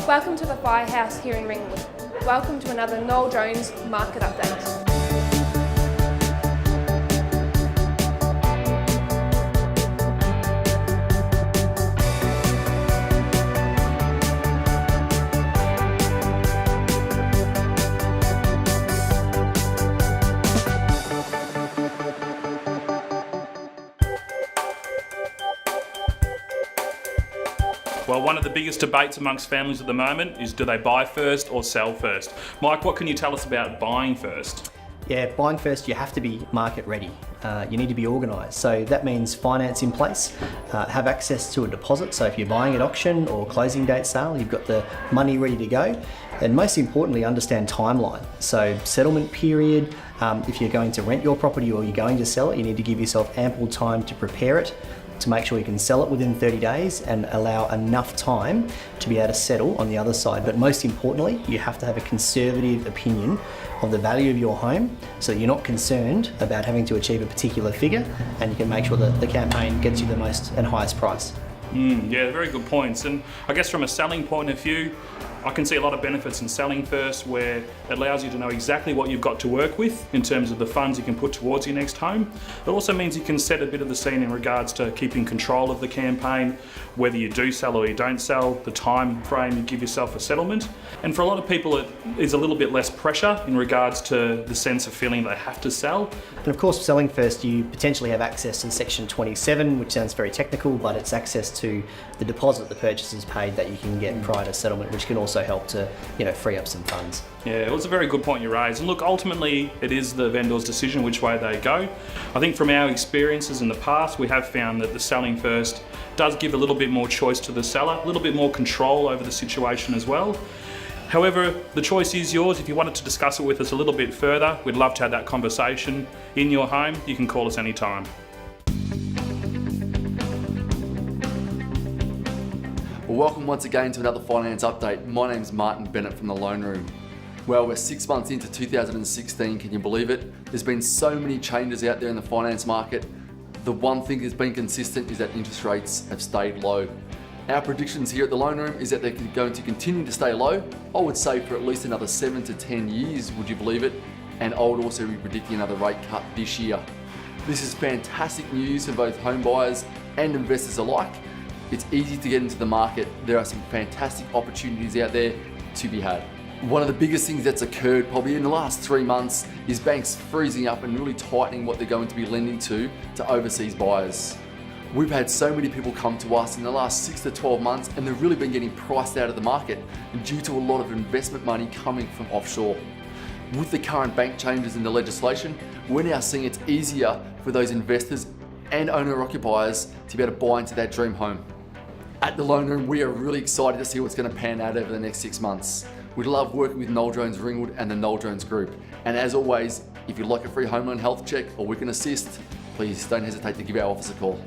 Welcome to the Firehouse here in Ringwood. Welcome to another Noel Jones Market Update. Well, one of the biggest debates amongst families at the moment is, do they buy first or sell first? Mike, what can you tell us about buying first? Yeah, buying first, you have to be market ready. You need to be organised. So that means finance in place, have access to a deposit. So if you're buying at auction or closing date sale, you've got the money ready to go. And most importantly, understand timeline. So settlement period, if you're going to rent your property or you're going to sell it, you need to give yourself ample time to prepare it, to make sure you can sell it within 30 days and allow enough time to be able to settle on the other side. But most importantly, you have to have a conservative opinion of the value of your home so that you're not concerned about having to achieve a particular figure, and you can make sure that the campaign gets you the most and highest price. Yeah, very good points. And I guess from a selling point of view, I can see a lot of benefits in selling first, where it allows you to know exactly what you've got to work with in terms of the funds you can put towards your next home. It also means you can set a bit of the scene in regards to keeping control of the campaign, whether you do sell or you don't sell, the time frame you give yourself for settlement. And for a lot of people, it is a little bit less pressure in regards to the sense of feeling they have to sell. And of course, selling first, you potentially have access to Section 27, which sounds very technical, but it's access to the deposit the purchaser has paid that you can get prior to settlement, which can also help to, free up some funds. Yeah, well, it's a very good point you raised. And look, ultimately, it is the vendor's decision which way they go. I think from our experiences in the past, we have found that the selling first does give a little bit more choice to the seller, a little bit more control over the situation as well. However, the choice is yours. If you wanted to discuss it with us a little bit further, we'd love to have that conversation in your home. You can call us anytime. Well, welcome once again to another finance update. My name's Martin Bennett from the Loan Room. Well, we're 6 months into 2016, can you believe it? There's been so many changes out there in the finance market. The one thing that's been consistent is that interest rates have stayed low. Our predictions here at the Loan Room is that they're going to continue to stay low, I would say for at least another 7 to 10 years, would you believe it? And I would also be predicting another rate cut this year. This is fantastic news for both home buyers and investors alike. It's easy to get into the market. There are some fantastic opportunities out there to be had. One of the biggest things that's occurred probably in the last 3 months is banks freezing up and really tightening what they're going to be lending to overseas buyers. We've had so many people come to us in the last 6 to 12 months, and they've really been getting priced out of the market due to a lot of investment money coming from offshore. With the current bank changes in the legislation, we're now seeing it's easier for those investors and owner-occupiers to be able to buy into that dream home. At the Loan Room, we are really excited to see what's going to pan out over the next 6 months. We love working with Noel Jones Ringwood and the Noel Jones Group. And as always, if you'd like a free home loan health check or we can assist, please don't hesitate to give our office a call.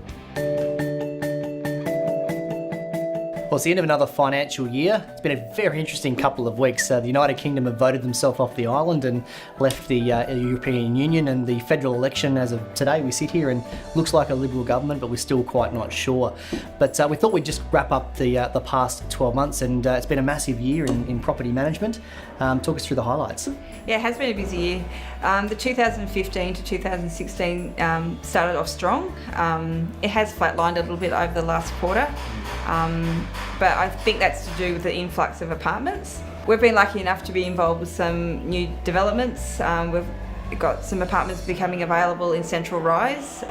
Well, it's the end of another financial year. It's been a very interesting couple of weeks. The United Kingdom have voted themselves off the island and left the European Union, and the federal election as of today, we sit here and looks like a Liberal government, but we're still quite not sure. But we thought we'd just wrap up the past 12 months, and it's been a massive year in property management. Talk us through the highlights. Yeah, it has been a busy year. The 2015 to 2016 started off strong. It has flatlined a little bit over the last quarter. But I think that's to do with the influx of apartments. We've been lucky enough to be involved with some new developments. We've got some apartments becoming available in Central Rise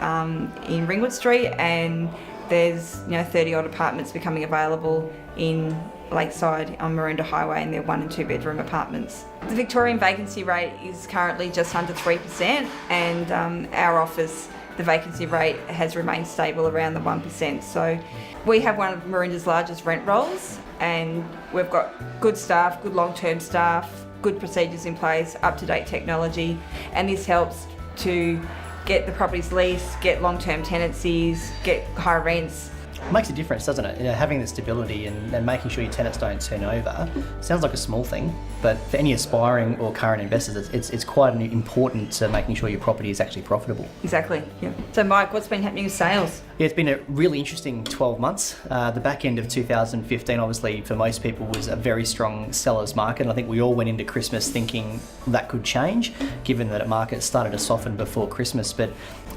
in Ringwood Street, and there's 30 odd apartments becoming available in Lakeside on Maroondah Highway, and they're 1 and 2 bedroom apartments. The Victorian vacancy rate is currently just under 3%, and our office, the vacancy rate has remained stable around the 1%. So we have one of Maroondah's largest rent rolls, and we've got good staff, good long-term staff, good procedures in place, up-to-date technology, and this helps to get the properties leased, get long-term tenancies, get high rents. It makes a difference, doesn't it? Having the stability and making sure your tenants don't turn over sounds like a small thing, but for any aspiring or current investors, it's quite important to making sure your property is actually profitable. Exactly, yeah. So Mike, what's been happening with sales? Yeah, it's been a really interesting 12 months. The back end of 2015, obviously, for most people, was a very strong seller's market. And I think we all went into Christmas thinking that could change, given that the market started to soften before Christmas. But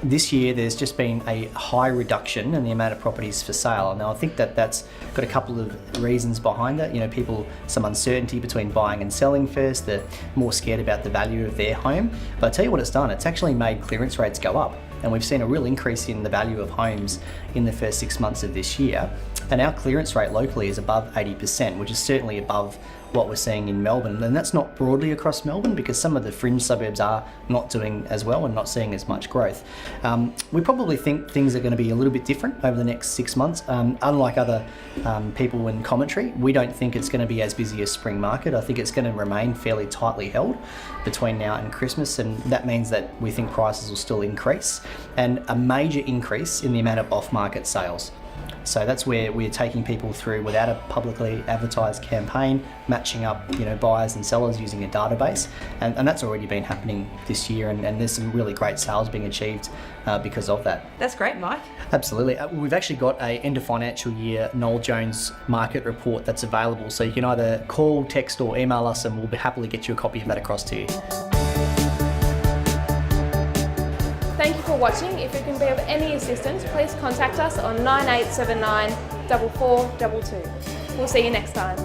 this year, there's just been a high reduction in the amount of properties for sale. Now, I think that that's got a couple of reasons behind that. You know, people, some uncertainty between buying and selling first. They're more scared about the value of their home. But I tell you what it's done, it's actually made clearance rates go up. And we've seen a real increase in the value of homes in the first 6 months of this year. And our clearance rate locally is above 80%, which is certainly above what we're seeing in Melbourne. And that's not broadly across Melbourne because some of the fringe suburbs are not doing as well and not seeing as much growth. We probably think things are going to be a little bit different over the next 6 months. Unlike other people in commentary, we don't think it's going to be as busy as spring market. I think it's going to remain fairly tightly held between now and Christmas, and that means that we think prices will still increase, and a major increase in the amount of off-market sales. So that's where we're taking people through without a publicly advertised campaign, matching up, buyers and sellers using a database, and that's already been happening this year, and there's some really great sales being achieved because of that. That's great, Mike. Absolutely. We've actually got a end of financial year Noel Jones market report that's available, so you can either call, text or email us and we'll happily get you a copy of that across to you. Thank you for watching. If you can be of any assistance, please contact us on 9879 4422. We'll see you next time.